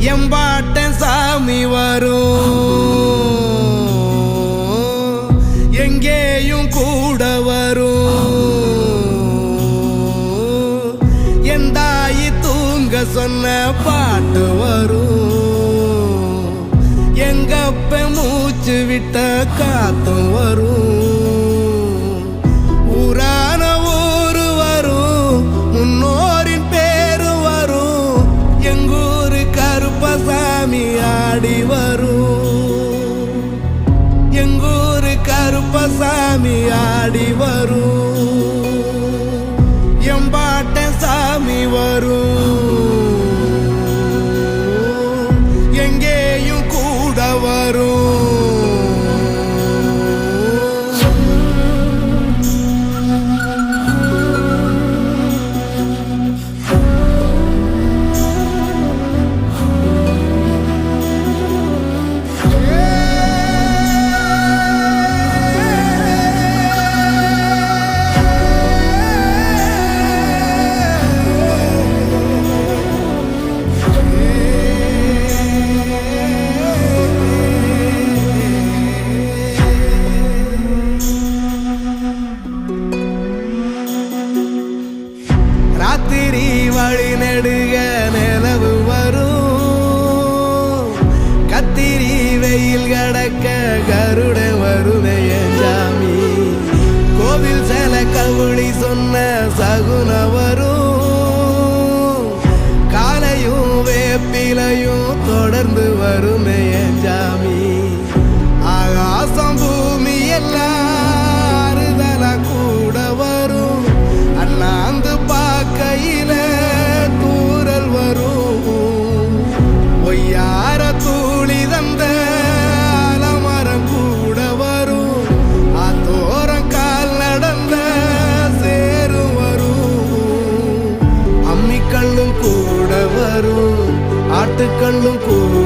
எம்பாட்டன் சாமி வரும், எங்கேயும் கூட வரும். என் தாயி தூங்க சொன்ன பாட்டு வரும், எங்கப்ப மூச்சு விட்ட காத்தும் வரும். ஊரான ஊரு வரும், முன்னோரின் பேரு வரும். எங்கூரு கருப்பசாமி ஆடி வரும், எங்கூரு கருப்பசாமி ஆடி வரும். எம்பாட்டன் சாமி வரும், எங்கேயும் கூட வரும். ராத்திரி வழி நெடுக நிலவு வரும், கத்திரி வெயில் கடக்க கருட வருமே சாமி. கோவில் சில கவுளி சொன்ன சகுன வரும், காலையும் வேப்பிலையும் தொடர்ந்து வருமே சாமி. ஆகாசம் பூமி எல்லாம் அறுதலா கூட வரும், அண்ணாந்து பார்க்கையில தூரல் வரும். ஒய்யார தூளி தந்த அலமரம் கூட வரும், ஆத்தோரம் கால் நடந்த சேரு வரும். அம்மிக்கல்லும் கூட வரும், ஆட்டுக்கல்லும் கூட